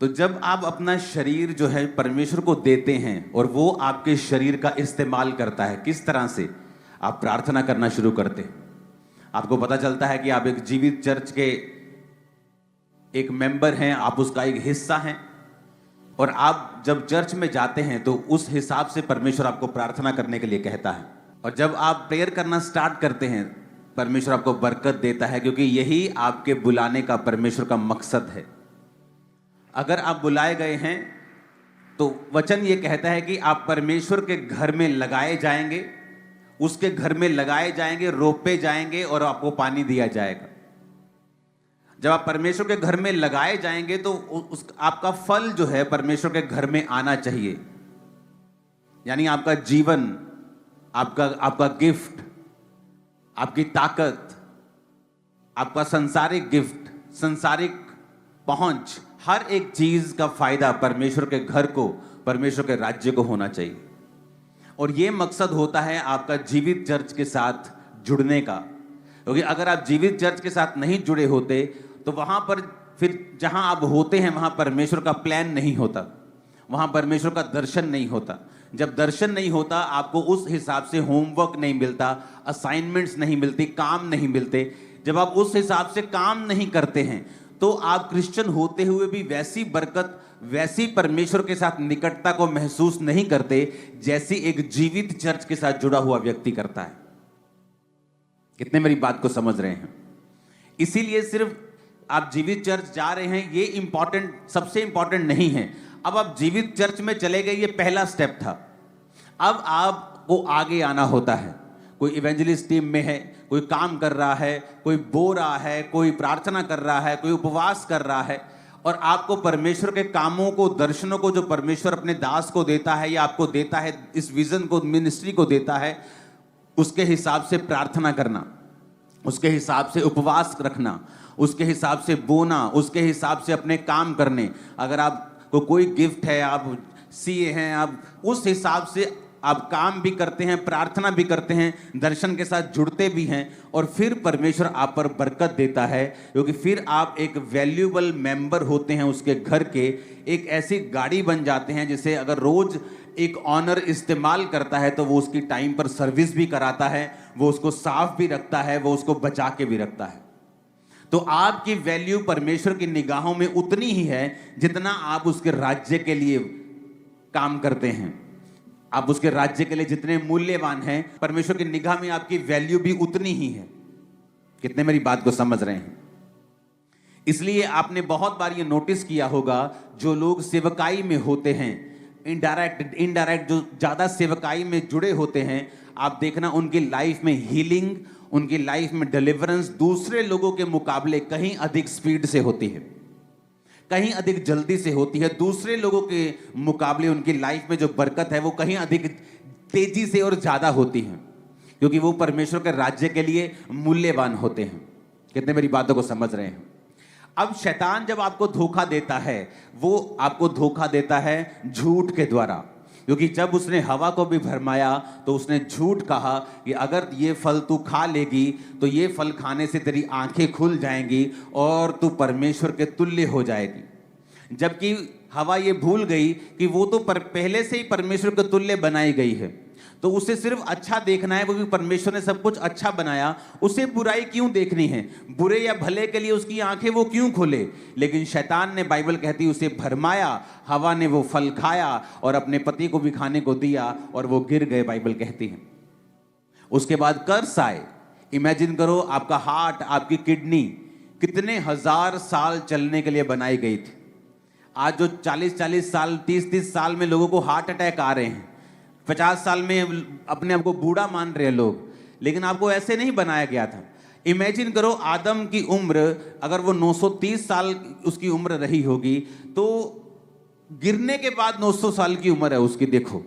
तो जब आप अपना शरीर जो है परमेश्वर को देते हैं और वो आपके शरीर का इस्तेमाल करता है, किस तरह से आप प्रार्थना करना शुरू करते हैं। आपको पता चलता है कि आप एक जीवित चर्च के एक मेंबर हैं, आप उसका एक हिस्सा हैं, और आप जब चर्च में जाते हैं तो उस हिसाब से परमेश्वर आपको प्रार्थना करने के लिए कहता है। और जब आप प्रेयर करना स्टार्ट करते हैं, परमेश्वर आपको बरकत देता है, क्योंकि यही आपके बुलाने का परमेश्वर का मकसद है। अगर आप बुलाए गए हैं तो वचन ये कहता है कि आप परमेश्वर के घर में लगाए जाएंगे, उसके घर में लगाए जाएंगे, रोपे जाएंगे और आपको पानी दिया जाएगा। जब आप परमेश्वर के घर में लगाए जाएंगे तो आपका फल जो है परमेश्वर के घर में आना चाहिए। यानी आपका जीवन, आपका गिफ्ट, आपकी ताकत, आपका सांसारिक गिफ्ट, सांसारिक पहुंच, हर एक चीज का फायदा परमेश्वर के घर को, परमेश्वर के राज्य को होना चाहिए। और यह मकसद होता है आपका जीवित चर्च के साथ जुड़ने का। क्योंकि अगर आप जीवित चर्च के साथ नहीं जुड़े होते तो वहां पर फिर जहां आप होते हैं वहां परमेश्वर का प्लान नहीं होता, वहां परमेश्वर का दर्शन नहीं होता। जब दर्शन नहीं होता, आपको उस हिसाब से होमवर्क नहीं मिलता, असाइनमेंट्स नहीं मिलती, काम नहीं मिलते। जब आप उस हिसाब से काम नहीं करते हैं तो आप क्रिश्चियन होते हुए भी वैसी बरकत, वैसी परमेश्वर के साथ निकटता को महसूस नहीं करते जैसी एक जीवित चर्च के साथ जुड़ा हुआ व्यक्ति करता है। कितने मेरी बात को समझ रहे हैं? इसीलिए सिर्फ आप जीवित चर्च जा रहे हैं ये इंपॉर्टेंट, सबसे इंपॉर्टेंट नहीं है। अब आप जीवित चर्च में चले गए, ये पहला स्टेप था। अब आपको आगे आना होता है। कोई इवेंजलिस्ट टीम में है, कोई काम कर रहा है, कोई बो रहा है, कोई प्रार्थना कर रहा है, कोई उपवास कर रहा है, और आपको परमेश्वर के कामों को, दर्शनों को जो परमेश्वर अपने दास को देता है या आपको देता है, इस विजन को, मिनिस्ट्री को देता है, उसके हिसाब से प्रार्थना करना, उसके हिसाब से उपवास रखना, उसके हिसाब से बोना, उसके हिसाब से अपने काम करने। अगर आपको कोई गिफ्ट है, आप सीए हैं, आप उस हिसाब से आप काम भी करते हैं, प्रार्थना भी करते हैं, दर्शन के साथ जुड़ते भी हैं, और फिर परमेश्वर आप पर बरकत देता है। क्योंकि फिर आप एक वैल्यूएबल मेंबर होते हैं उसके घर के, एक ऐसी गाड़ी बन जाते हैं जिसे अगर रोज एक ऑनर इस्तेमाल करता है तो वो उसकी टाइम पर सर्विस भी कराता है, वो उसको साफ भी रखता है, वो उसको बचा के भी रखता है। तो आपकी वैल्यू परमेश्वर की निगाहों में उतनी ही है जितना आप उसके राज्य के लिए काम करते हैं। आप उसके राज्य के लिए जितने मूल्यवान हैं, परमेश्वर की निगाह में आपकी वैल्यू भी उतनी ही है। कितने मेरी बात को समझ रहे हैं? इसलिए आपने बहुत बार ये नोटिस किया होगा, जो लोग सेवकाई में होते हैं, इनडायरेक्ट जो ज्यादा सेवकाई में जुड़े होते हैं, आप देखना उनकी लाइफ में हीलिंग, उनकी लाइफ में डिलीवरेंस दूसरे लोगों के मुकाबले कहीं अधिक स्पीड से होती है, कहीं अधिक जल्दी से होती है। दूसरे लोगों के मुकाबले उनकी लाइफ में जो बरकत है वो कहीं अधिक तेजी से और ज्यादा होती है, क्योंकि वो परमेश्वर के राज्य के लिए मूल्यवान होते हैं। कितने मेरी बातों को समझ रहे हैं? अब शैतान जब आपको धोखा देता है, वो आपको धोखा देता है झूठ के द्वारा। क्योंकि जब उसने हवा को भी भरमाया तो उसने झूठ कहा कि अगर ये फल तू खा लेगी तो ये फल खाने से तेरी आंखें खुल जाएंगी और तू परमेश्वर के तुल्य हो जाएगी। जबकि हवा ये भूल गई कि वो तो पहले से ही परमेश्वर के तुल्य बनाई गई है, तो उसे सिर्फ अच्छा देखना है। वो भी परमेश्वर ने सब कुछ अच्छा बनाया, उसे बुराई क्यों देखनी है? बुरे या भले के लिए उसकी आंखें वो क्यों खोले? लेकिन शैतान ने, बाइबल कहती है, उसे भरमाया। हवा ने वो फल खाया और अपने पति को भी खाने को दिया और वो गिर गए, बाइबल कहती है। उसके बाद कर्स आए। इमेजिन करो, आपका हार्ट, आपकी किडनी कितने हजार साल चलने के लिए बनाई गई थी। आज जो 40-40 साल, 30-30 साल में लोगों को हार्ट अटैक आ रहे हैं, 50 साल में अपने आप को बूढ़ा मान रहे हैं लोग, लेकिन आपको ऐसे नहीं बनाया गया था। इमेजिन करो, आदम की उम्र अगर वो 930 साल उसकी उम्र रही होगी, तो गिरने के बाद 900 साल की उम्र है उसकी। देखो,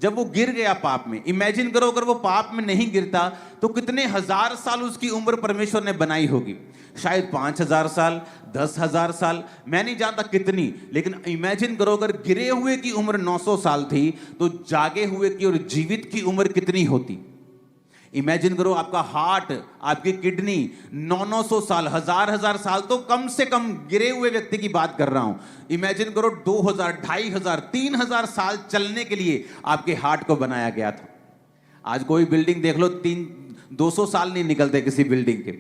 जब वो गिर गया पाप में, इमेजिन करो अगर वो पाप में नहीं गिरता तो कितने हजार साल उसकी उम्र परमेश्वर ने बनाई होगी। शायद 5000 साल, 10,000 साल, मैं नहीं जानता कितनी, लेकिन इमेजिन करो अगर गिरे हुए की उम्र 900 साल थी तो जागे हुए की और जीवित की उम्र कितनी होती। इमेजिन करो आपका हार्ट, आपकी किडनी 900 साल, हजार साल तो कम से कम गिरे हुए व्यक्ति की बात कर रहा हूं। इमेजिन करो 2000, 2500, 3000 साल चलने के लिए आपके हार्ट को बनाया गया था। आज कोई बिल्डिंग देख लो, 200 साल नहीं निकलते किसी बिल्डिंग के।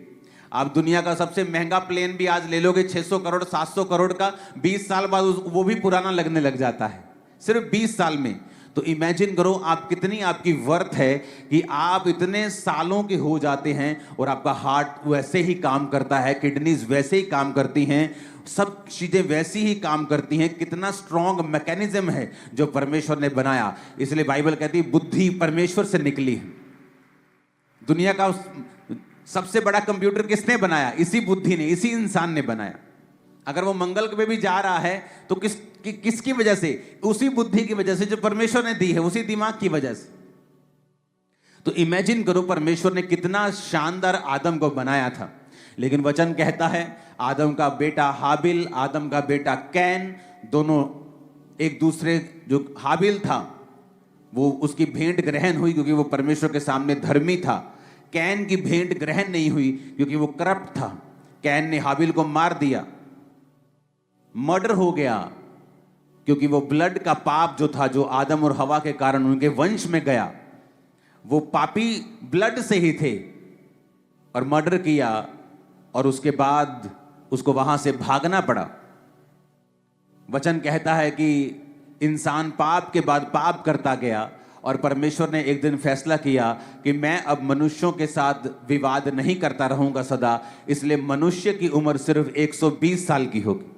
आप दुनिया का सबसे महंगा प्लेन भी आज ले लोगे 600 करोड़ 700 करोड़ का, 20 साल बाद वो भी पुराना लगने लग जाता है, सिर्फ 20 साल में। तो इमेजिन करो आप कितनी आपकी वर्थ है कि आप इतने सालों के हो जाते हैं और आपका हार्ट वैसे ही काम करता है, किडनीज वैसे ही काम करती हैं, सब चीजें वैसी ही काम करती हैं। कितना स्ट्रॉन्ग मैकेनिज्म है जो परमेश्वर ने बनाया। इसलिए बाइबल कहती है बुद्धि परमेश्वर से निकली है। दुनिया का सबसे बड़ा कंप्यूटर किसने बनाया? इसी बुद्धि ने, इसी इंसान ने बनाया। अगर वो मंगल पे भी जा रहा है तो किसकी वजह से? उसी बुद्धि की वजह से जो परमेश्वर ने दी है, उसी दिमाग की वजह से। तो इमेजिन करो परमेश्वर ने कितना शानदार आदम को बनाया था। लेकिन वचन कहता है आदम का बेटा हाबिल, आदम का बेटा कैन, दोनों एक दूसरे, जो हाबिल था वो उसकी भेंट ग्रहण हुई क्योंकि वो परमेश्वर के सामने धर्मी था। कैन की भेंट ग्रहण नहीं हुई क्योंकि वो करप्ट था। कैन ने हाबिल को मार दिया, मर्डर हो गया क्योंकि वो ब्लड का पाप जो था, जो आदम और हवा के कारण उनके वंश में गया, वो पापी ब्लड से ही थे और मर्डर किया और उसके बाद उसको वहां से भागना पड़ा। वचन कहता है कि इंसान पाप के बाद पाप करता गया और परमेश्वर ने एक दिन फैसला किया कि मैं अब मनुष्यों के साथ विवाद नहीं करता रहूंगा सदा, इसलिए मनुष्य की उम्र सिर्फ 120 साल की होगी।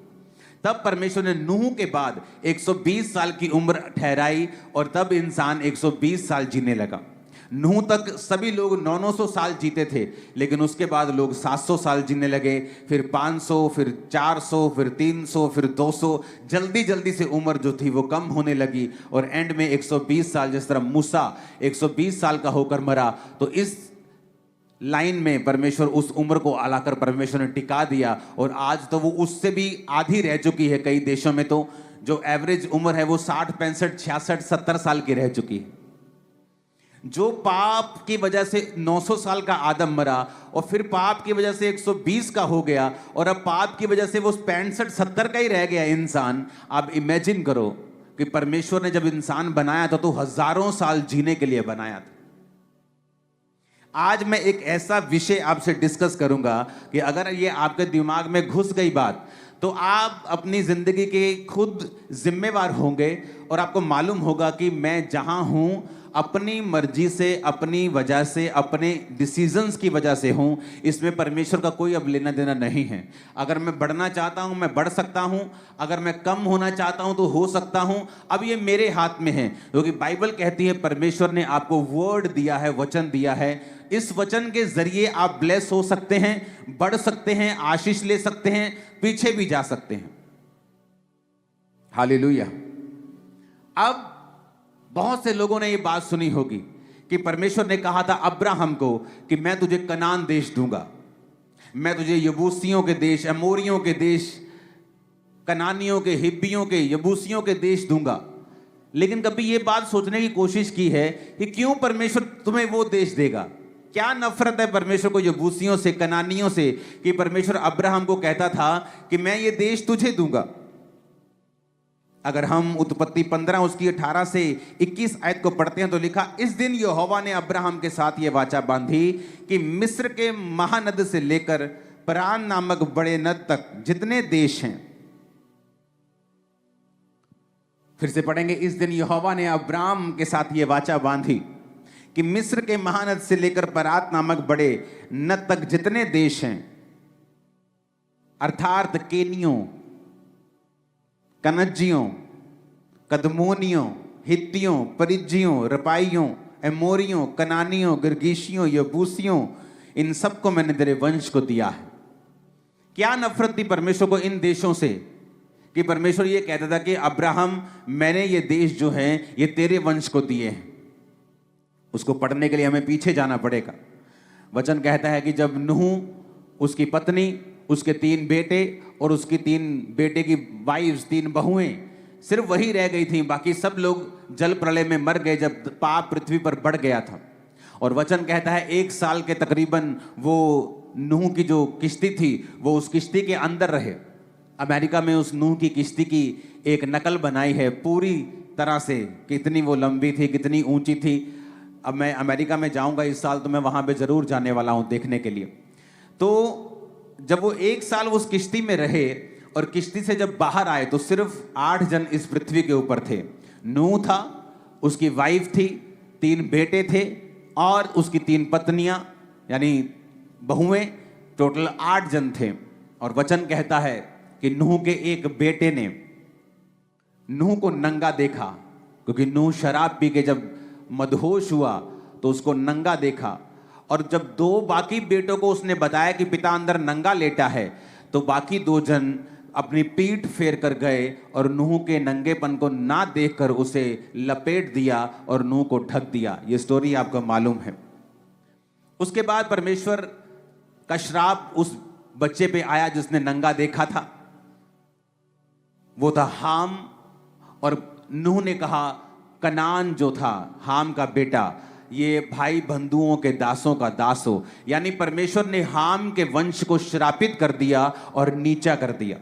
तब परमेश्वर ने नूह के बाद 120 साल की उम्र ठहराई और तब इंसान 120 साल जीने लगा। नूह तक सभी लोग 900 साल जीते थे, लेकिन उसके बाद लोग 700 साल जीने लगे, फिर 500, फिर 400, फिर 300, फिर 200। जल्दी जल्दी से उम्र जो थी वो कम होने लगी और एंड में 120 साल, जिस तरह मूसा 120 साल का होकर मरा, तो इस लाइन में परमेश्वर उस उम्र को आलाकर परमेश्वर ने टिका दिया और आज तो वो उससे भी आधी रह चुकी है। कई देशों में तो जो एवरेज उम्र है वो 60, 65, 66, 70 साल की रह चुकी है। जो पाप की वजह से 900 साल का आदम मरा और फिर पाप की वजह से 120 का हो गया और अब पाप की वजह से वो 65, 70 का ही रह गया इंसान। आप इमेजिन करो कि परमेश्वर ने जब इंसान बनाया था तो हजारों साल जीने के लिए बनाया था। आज मैं एक ऐसा विषय आपसे डिस्कस करूंगा कि अगर ये आपके दिमाग में घुस गई बात तो आप अपनी जिंदगी के खुद जिम्मेवार होंगे और आपको मालूम होगा कि मैं जहां हूं अपनी मर्जी से, अपनी वजह से, अपने डिसीजंस की वजह से हूं, इसमें परमेश्वर का कोई अब लेना देना नहीं है। अगर मैं बढ़ना चाहता हूं मैं बढ़ सकता हूं, अगर मैं कम होना चाहता हूं तो हो सकता हूं। अब ये मेरे हाथ में है, क्योंकि बाइबल कहती है परमेश्वर ने आपको वर्ड दिया है, वचन दिया है। इस वचन के जरिए आप ब्लेस हो सकते हैं, बढ़ सकते हैं, आशीष ले सकते हैं, पीछे भी जा सकते हैं। हालेलुया। अब बहुत से लोगों ने ये बात सुनी होगी कि परमेश्वर ने कहा था अब्राहम को कि मैं तुझे कनान देश दूंगा, मैं तुझे यबूसियों के देश, अमोरियों के देश, कनानियों के, हिब्बियों के, यबूसियों के देश दूंगा। लेकिन कभी ये बात सोचने की कोशिश की है कि क्यों परमेश्वर तुम्हें वो देश देगा? क्या नफरत है परमेश्वर को यबूसियों से, कनानियों से, कि परमेश्वर अब्राहम को कहता था कि मैं ये देश तुझे दूंगा। अगर हम उत्पत्ति 15 उसकी 18 से 21 आयत को पढ़ते हैं तो लिखा, इस दिन यहोवा ने अब्राहम के साथ ये वाचा बांधी कि मिस्र के महानद से लेकर परान नामक बड़े नद तक जितने देश हैं, फिर से पढ़ेंगे, इस दिन यहोवा ने अब्राहम के साथ ये वाचा बांधी कि मिस्र के महानद से लेकर परात नामक बड़े नद तक जितने देश हैं, अर्थात केनियों, कनज्जियों, कदमोनियों, हित्तियों, परिज्जियों, रपाइयों, एमोरियों, कनानियों, गिरगीशियों, यबूसियों, इन सबको मैंने तेरे वंश को दिया है। क्या नफरत थी परमेश्वर को इन देशों से कि परमेश्वर ये कहता था कि अब्राहम मैंने ये देश जो है ये तेरे वंश को दिए हैं। उसको पढ़ने के लिए हमें पीछे जाना पड़ेगा। वचन कहता है कि जब नूह, उसकी पत्नी, उसके 3 बेटे और उसकी 3 बेटे की वाइफ्स, 3 बहुएं, सिर्फ वही रह गई थी, बाकी सब लोग जल प्रलय में मर गए जब पाप पृथ्वी पर बढ़ गया था। और वचन कहता है 1 साल के तकरीबन वो नूह की जो किश्ती थी वो उस किश्ती के अंदर रहे। अमेरिका में उस नूह की किश्ती की एक नकल बनाई है पूरी तरह से, कितनी वो लंबी थी, कितनी ऊंची थी। अब मैं अमेरिका में जाऊंगा इस साल, तो मैं वहां पे जरूर जाने वाला हूं देखने के लिए। तो जब वो 1 साल उस किश्ती में रहे और किश्ती से जब बाहर आए तो सिर्फ 8 जन इस पृथ्वी के ऊपर थे। नूह था, उसकी वाइफ थी, 3 बेटे थे और उसकी 3 पत्नियां यानी बहुएं, टोटल 8 जन थे। और वचन कहता है कि नूह के एक बेटे ने नूह को नंगा देखा, क्योंकि नूह शराब पी के जब मदहोश हुआ तो उसको नंगा देखा। और जब 2 बाकी बेटों को उसने बताया कि पिता अंदर नंगा लेटा है, तो बाकी 2 जन अपनी पीठ फेर कर गए और नूह के नंगेपन को ना देखकर उसे लपेट दिया और नूह को ढक दिया। ये स्टोरी आपको मालूम है। उसके बाद परमेश्वर का श्राप उस बच्चे पे आया जिसने नंगा देखा था, वो था हाम। और नूह ने कहा, कनान जो था हाम का बेटा, ये भाई बंधुओं के दासों का दास हो। यानी परमेश्वर ने हाम के वंश को श्रापित कर दिया और नीचा कर दिया।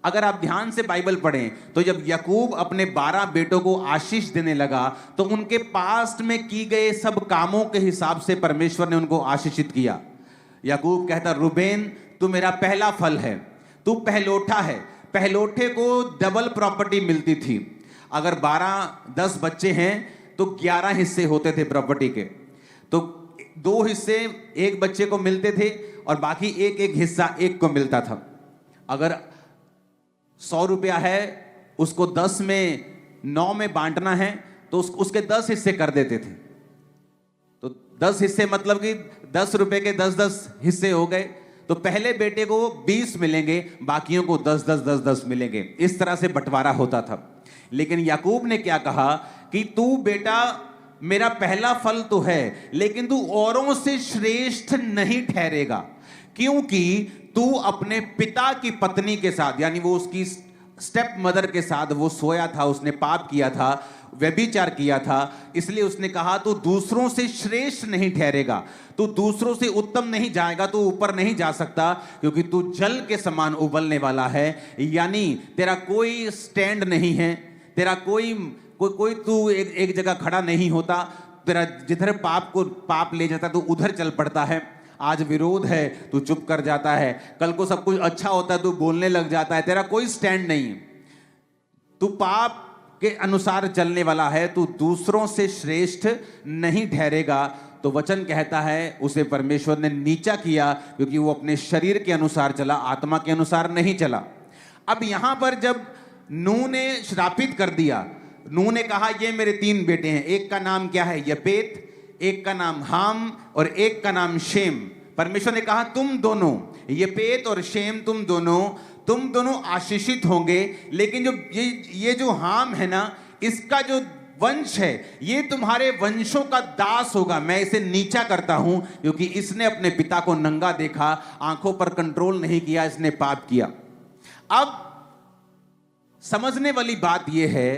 अगर आप ध्यान से बाइबल पढ़ें तो जब याकूब अपने 12 बेटों को आशीष देने लगा तो उनके पास्ट में की गए सब कामों के हिसाब से परमेश्वर ने उनको आशीषित किया। याकूब कहता, रूबेन तू मेरा पहला फल है, तू पहलोठा है। पहलोठे को डबल प्रॉपर्टी मिलती थी। अगर 12-10 बच्चे हैं तो 11 हिस्से होते थे प्रॉपर्टी के। तो 2 हिस्से एक बच्चे को मिलते थे और बाकी एक हिस्सा एक को मिलता था। अगर 100 रुपया है, उसको 10 में 9 में बांटना है तो उसके 10 हिस्से कर देते थे। तो 10 हिस्से मतलब कि 10 रुपए के 10-10 हिस्से हो गए। तो पहले बेटे को 20 मिलेंगे, बाकियों को 10-10 मिलेंगे। इस तरह से बंटवारा होता था। लेकिन याकूब ने क्या कहा कि तू बेटा मेरा पहला फल तो है, लेकिन तू औरों से श्रेष्ठ नहीं ठहरेगा, क्योंकि तू अपने पिता की पत्नी के साथ, यानी वो उसकी स्टेप मदर के साथ वो सोया था, उसने पाप किया था, व्यभिचार किया था। इसलिए उसने कहा तू दूसरों से श्रेष्ठ नहीं ठहरेगा, तू दूसरों से उत्तम नहीं जाएगा, तू ऊपर नहीं जा सकता, क्योंकि तू जल के समान उबलने वाला है। यानी तेरा कोई स्टैंड नहीं है, तेरा कोई तू एक जगह खड़ा नहीं होता। तेरा जिधर पाप ले जाता तू उधर चल पड़ता है। आज विरोध है तू चुप कर जाता है, कल को सब कुछ अच्छा होता है तू बोलने लग जाता है। तेरा कोई स्टैंड नहीं है, तू पाप के अनुसार चलने वाला है, तू दूसरों से श्रेष्ठ नहीं ठहरेगा। तो वचन कहता है उसे परमेश्वर ने नीचा किया, क्योंकि वो अपने शरीर के अनुसार चला, आत्मा के अनुसार नहीं चला। अब यहां पर जब नूह ने श्रापित कर दिया, नूह ने कहा ये मेरे 3 बेटे हैं, एक का नाम क्या है यपेत, एक का नाम हाम और एक का नाम शेम। परमेश्वर ने कहा तुम दोनों, यपेत और शेम, तुम दोनों आशीषित होंगे। लेकिन जो ये जो हाम है ना, इसका जो वंश है ये तुम्हारे वंशों का दास होगा। मैं इसे नीचा करता हूं क्योंकि इसने अपने पिता को नंगा देखा, आंखों पर कंट्रोल नहीं किया, इसने पाप किया। अब समझने वाली बात यह है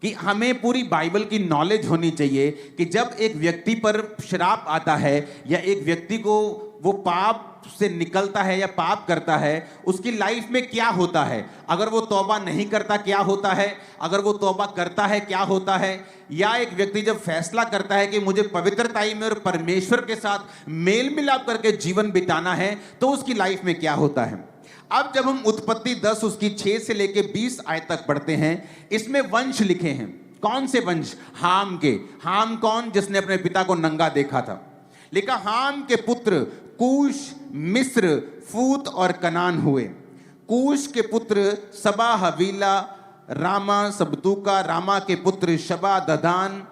कि हमें पूरी बाइबल की नॉलेज होनी चाहिए कि जब एक व्यक्ति पर श्राप आता है या एक व्यक्ति को वो पाप से निकलता है या पाप करता है, उसकी लाइफ में क्या होता है। अगर वो तौबा नहीं करता क्या होता है, अगर वो तौबा करता है क्या होता है, या एक व्यक्ति जब फैसला करता है कि मुझे पवित्रताई में और परमेश्वर के साथ मेल मिलाप करके जीवन बिताना है, तो उसकी लाइफ में क्या होता है। अब जब हम उत्पत्ति 10 उसकी 6 से लेके 20 आयत तक पढ़ते हैं, इसमें वंश लिखे हैं। कौन से वंश? हाम के। हाम कौन? जिसने अपने पिता को नंगा देखा था। लिखा हाम के पुत्र कूश, मिस्र, फूत और कनान हुए। कूश के पुत्र सबा, हवीला, रामा, सबतूका। रामा के पुत्र शबा, ददान।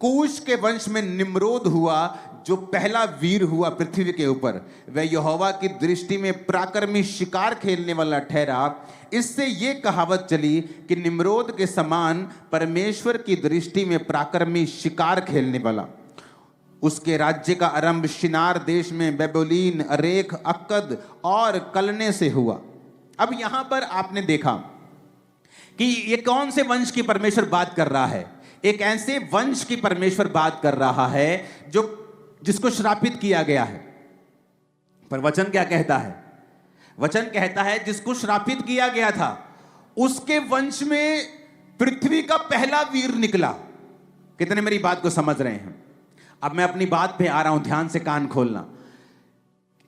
कूश के वंश में निम्रोद हुआ, जो पहला वीर हुआ पृथ्वी के ऊपर। वह यहोवा की दृष्टि में पराक्रमी शिकार खेलने वाला ठहरा। इससे यह कहावत चली कि निम्रोद के समान परमेश्वर की दृष्टि में पराक्रमी शिकार खेलने वाला। उसके राज्य का आरंभ शिनार देश में बेबोलीन, अरेख, अक्कद और कलने से हुआ। अब यहां पर आपने देखा कि ये कौन से वंश की परमेश्वर बात कर रहा है। एक ऐसे वंश की परमेश्वर बात कर रहा है जिसको श्रापित किया गया है। पर वचन क्या कहता है? वचन कहता है जिसको श्रापित किया गया था उसके वंश में पृथ्वी का पहला वीर निकला। कितने मेरी बात को समझ रहे हैं? अब मैं अपनी बात पे आ रहा हूं, ध्यान से कान खोलना।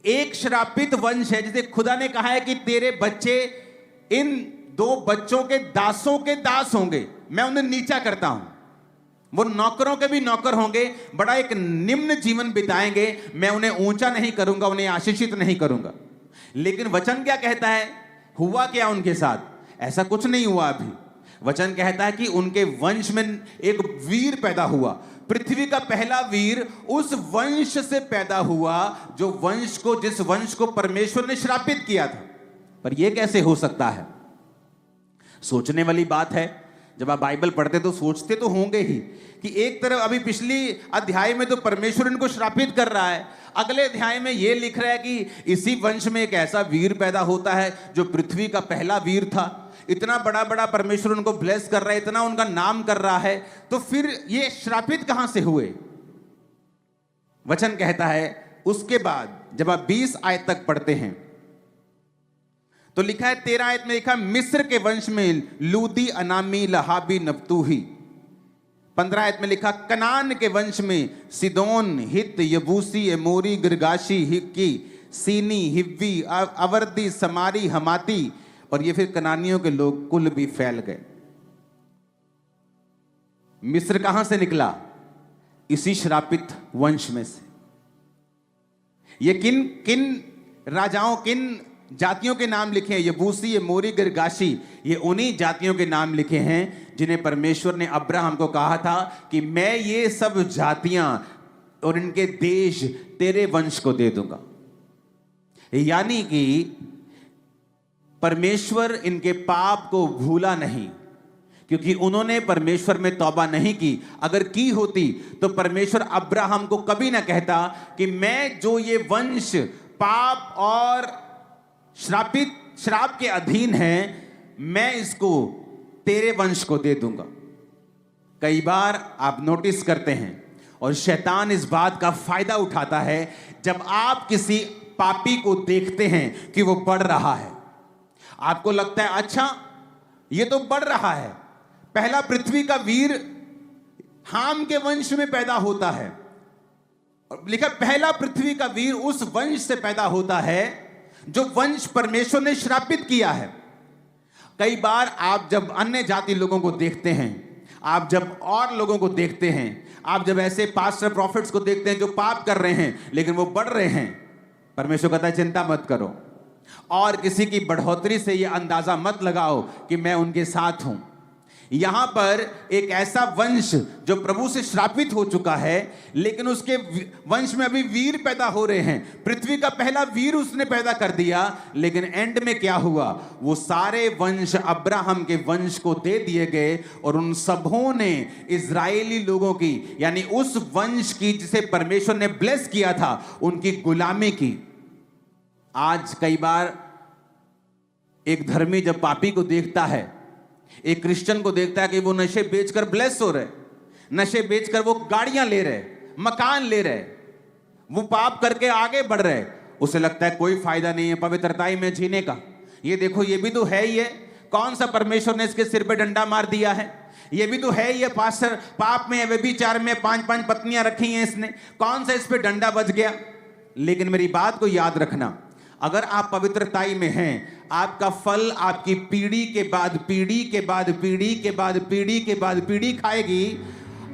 एक श्रापित वंश है जिसे खुदा ने कहा है कि तेरे बच्चे इन 2 बच्चों के दासों के दास होंगे, मैं उन्हें नीचा करता हूं। वो नौकरों के भी नौकर होंगे, बड़ा एक निम्न जीवन बिताएंगे, मैं उन्हें ऊंचा नहीं करूंगा, उन्हें आशीषित नहीं करूंगा। लेकिन वचन क्या कहता है? हुआ क्या उनके साथ? ऐसा कुछ नहीं हुआ अभी। वचन कहता है कि उनके वंश में एक वीर पैदा हुआ। पृथ्वी का पहला वीर उस वंश से पैदा हुआ जिस वंश को परमेश्वर ने श्रापित किया था। पर यह कैसे हो सकता है? सोचने वाली बात है। जब आप बाइबल पढ़ते तो सोचते तो होंगे ही कि एक तरफ अभी पिछली अध्याय में तो परमेश्वर इनको श्रापित कर रहा है, अगले अध्याय में यह लिख रहा है कि इसी वंश में एक ऐसा वीर पैदा होता है जो पृथ्वी का पहला वीर था। इतना बड़ा बड़ा परमेश्वर उनको ब्लेस कर रहा है, इतना उनका नाम कर रहा है, तो फिर ये श्रापित कहां से हुए? वचन कहता है उसके बाद जब आप 20 आयत तक पढ़ते हैं तो लिखा है 13 आयत में लिखा मिस्र के वंश में लूदी, अनामी, लहाबी, नप्तूही। 15 आयत में लिखा कनान के वंश में सिदोन, हित, यबूसी, एमोरी, गिर्गाशी, हिक्की, सीनी, हिव्वी, अवर्दी, समारी, हमाती, और ये फिर कनानियों के लोग कुल भी फैल गए। मिस्र कहां से निकला? इसी श्रापित वंश में से। ये किन किन राजाओं, किन जातियों के नाम लिखे हैं? यबूसी, एमोरी, गिर्गाशी, ये उन्हीं जातियों के नाम लिखे हैं जिन्हें परमेश्वर ने अब्राहम को कहा था कि मैं ये सब जातियां और इनके देश तेरे वंश को दे दूंगा। यानी कि परमेश्वर इनके पाप को भूला नहीं, क्योंकि उन्होंने परमेश्वर में तौबा नहीं की। अगर की होती तो परमेश्वर अब्राहम को कभी ना कहता कि मैं जो ये वंश पाप और श्राप के अधीन है, मैं इसको तेरे वंश को दे दूंगा। कई बार आप नोटिस करते हैं और शैतान इस बात का फायदा उठाता है जब आप किसी पापी को देखते हैं कि वो बढ़ रहा है, आपको लगता है अच्छा ये तो बढ़ रहा है। पहला पृथ्वी का वीर हाम के वंश में पैदा होता है, लिखा पहला पृथ्वी का वीर उस वंश से पैदा होता है जो वंश परमेश्वर ने श्रापित किया है। कई बार आप जब अन्य जाति लोगों को देखते हैं, आप जब और लोगों को देखते हैं, आप जब ऐसे पास्टर प्रॉफिट्स को देखते हैं जो पाप कर रहे हैं लेकिन वो बढ़ रहे हैं, परमेश्वर कहता है चिंता मत करो, और किसी की बढ़ोतरी से ये अंदाजा मत लगाओ कि मैं उनके साथ हूं। यहां पर एक ऐसा वंश जो प्रभु से श्रापित हो चुका है, लेकिन उसके वंश में अभी वीर पैदा हो रहे हैं। पृथ्वी का पहला वीर उसने पैदा कर दिया, लेकिन एंड में क्या हुआ? वो सारे वंश अब्राहम के वंश को दे दिए गए और उन सबों ने इजरायली लोगों की, यानी उस वंश की जिसे परमेश्वर ने ब्लेस किया था, उनकी गुलामी की। आज कई बार एक धर्मी जब पापी को देखता है, एक क्रिश्चियन को देखता है कि वो नशे बेचकर ब्लेस हो रहे, नशे बेचकर वो गाड़ियां ले रहे, मकान ले रहे, वो पाप करके आगे बढ़ रहे, उसे लगता है कोई फायदा नहीं है पवित्रताई में जीने का। ये देखो ये भी तो है ही है, कौन सा परमेश्वर ने इसके सिर पे डंडा मार दिया है? ये भी तो है ही है पास्टर, पाप में व्यभिचार में 5-5 पत्नियां रखी हैं इसने, कौन सा इस पे डंडा बज गया? लेकिन मेरी बात को याद रखना, अगर आप पवित्रताई में हैं, आपका फल आपकी पीढ़ी के बाद पीढ़ी के बाद पीढ़ी के बाद पीढ़ी के बाद पीढ़ी खाएगी।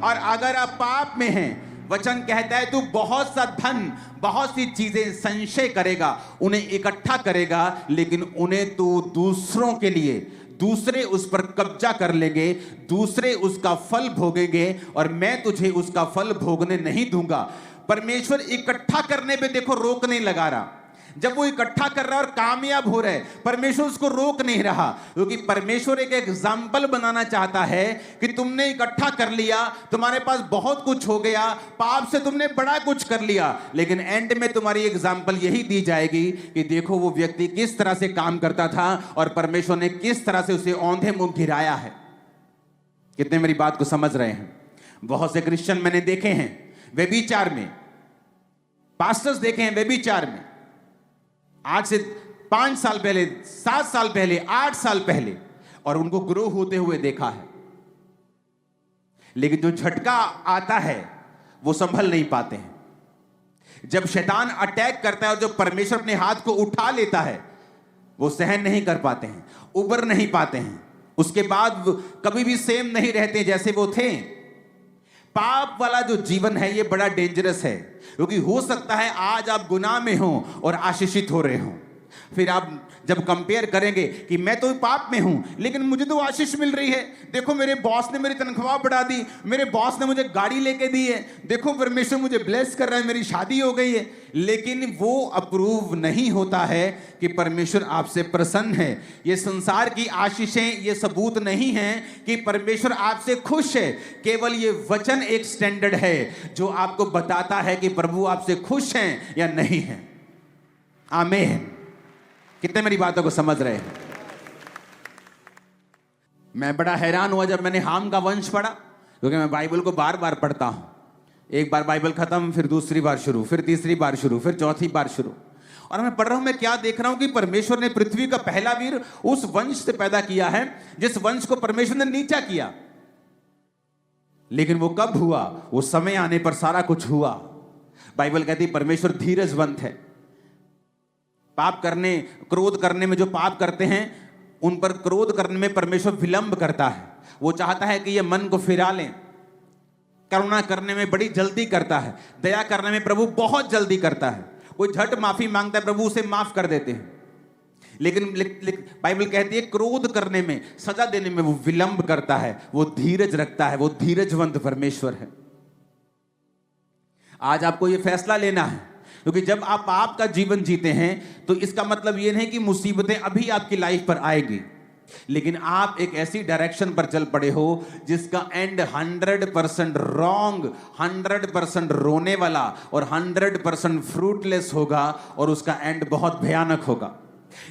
और अगर आप पाप में हैं, वचन कहता है तू बहुत सा धन, बहुत सी चीजें संचय करेगा, उन्हें इकट्ठा करेगा, लेकिन उन्हें तू दूसरों के लिए, दूसरे उस पर कब्जा कर लेंगे, दूसरे उसका फल भोगेंगे, और मैं तुझे उसका फल भोगने नहीं दूंगा। परमेश्वर इकट्ठा करने पे देखो रोक नहीं लगा रहा। जब वो इकट्ठा कर रहा है और कामयाब हो रहा है, परमेश्वर उसको रोक नहीं रहा, क्योंकि परमेश्वर एक एग्जाम्पल बनाना चाहता है कि तुमने इकट्ठा कर लिया, तुम्हारे पास बहुत कुछ हो गया, पाप से तुमने बड़ा कुछ कर लिया, लेकिन एंड में तुम्हारी एग्जाम्पल यही दी जाएगी कि देखो वो व्यक्ति किस तरह से काम करता था और परमेश्वर ने किस तरह से उसे औंधे मुंह गिराया है। कितने मेरी बात को समझ रहे हैं? बहुत से क्रिश्चियन मैंने देखे हैं व्यभिचार में, पास्टर्स देखे हैं व्यभिचार में, आज से 5 साल पहले, 7 साल पहले, 8 साल पहले, और उनको ग्रो होते हुए देखा है। लेकिन जो झटका आता है वो संभल नहीं पाते हैं। जब शैतान अटैक करता है और जब परमेश्वर अपने हाथ को उठा लेता है, वो सहन नहीं कर पाते हैं, उबर नहीं पाते हैं, उसके बाद कभी भी सेम नहीं रहते जैसे वो थे। पाप वाला जो जीवन है ये बड़ा डेंजरस है, क्योंकि हो सकता है आज आप गुनाह में हो और आशीषित हो रहे हो, फिर आप जब कंपेयर करेंगे कि मैं तो पाप में हूं लेकिन मुझे तो आशीष मिल रही है, देखो मेरे बॉस ने मेरी तनख्वाह बढ़ा दी, मेरे बॉस ने मुझे गाड़ी लेके दी है, देखो परमेश्वर मुझे ब्लेस कर रहा है, मेरी शादी हो गई है। लेकिन वो अप्रूव नहीं होता है कि परमेश्वर आपसे प्रसन्न है। ये संसार की आशीषें ये सबूत नहीं है कि परमेश्वर आपसे खुश है, केवल ये वचन एक स्टैंडर्ड है जो आपको बताता है कि प्रभु आपसे खुश हैं या नहीं है। आमीन। कितने मेरी बातों को समझ रहे हैं? मैं बड़ा हैरान हुआ जब मैंने हाम का वंश पढ़ा, क्योंकि मैं बाइबल को बार बार पढ़ता हूं। एक बार बाइबल खत्म, फिर दूसरी बार शुरू, फिर तीसरी बार शुरू, फिर चौथी बार शुरू, और मैं पढ़ रहा हूं, मैं क्या देख रहा हूं कि परमेश्वर ने पृथ्वी का पहला वीर उस वंश से पैदा किया है जिस वंश को परमेश्वर ने नीचा किया। लेकिन वो कब हुआ? वो समय आने पर सारा कुछ हुआ। बाइबल कहती परमेश्वर धीरजवंत है। पाप करने, क्रोध करने में जो पाप करते हैं उन पर क्रोध करने में परमेश्वर विलंब करता है। वो चाहता है कि ये मन को फिरा लें। करुणा करने में बड़ी जल्दी करता है, दया करने में प्रभु बहुत जल्दी करता है। कोई झट माफी मांगता है, प्रभु उसे माफ कर देते हैं। लेकिन बाइबल कहती है क्रोध करने में, सजा देने में वो विलंब करता है, वो धीरज रखता है, वो धीरजवंत परमेश्वर है। आज आपको ये फैसला लेना है, क्योंकि जब आप पाप का जीवन जीते हैं तो इसका मतलब ये नहीं कि मुसीबतें अभी आपकी लाइफ पर आएगी, लेकिन आप एक ऐसी डायरेक्शन पर चल पड़े हो जिसका एंड 100% रॉन्ग, 100% रोने वाला और 100% फ्रूटलेस होगा, और उसका एंड बहुत भयानक होगा।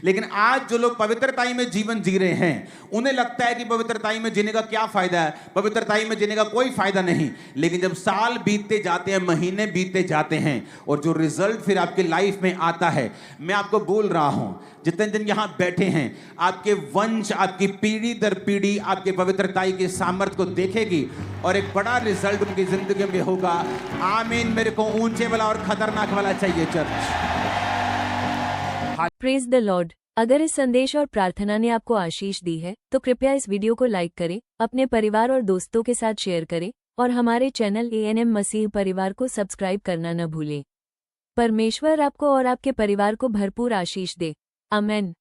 लेकिन आज जो लोग पवित्रताई में जीवन जी रहे हैं उन्हें लगता है कि पवित्रताई में जीने का क्या फायदा है, पवित्रताई में जीने का कोई फायदा नहीं। लेकिन जब साल बीतते जाते हैं, महीने बीतते जाते हैं, और जो रिजल्ट फिर आपके लाइफ में आता है, मैं आपको बोल रहा हूं, जितने दिन यहां बैठे हैं, आपके वंश, आपकी पीढ़ी दर पीढ़ी आपके पवित्रताई के सामर्थ्य को देखेगी और एक बड़ा रिजल्ट उनकी जिंदगी में होगा। आमीन। मेरे को ऊंचे वाला और खतरनाक वाला चाहिए चर्च। Praise the Lord. अगर इस संदेश और प्रार्थना ने आपको आशीष दी है तो कृपया इस वीडियो को लाइक करें, अपने परिवार और दोस्तों के साथ शेयर करें और हमारे चैनल ANM मसीह परिवार को सब्सक्राइब करना न भूलें। परमेश्वर आपको और आपके परिवार को भरपूर आशीष दे। आमीन।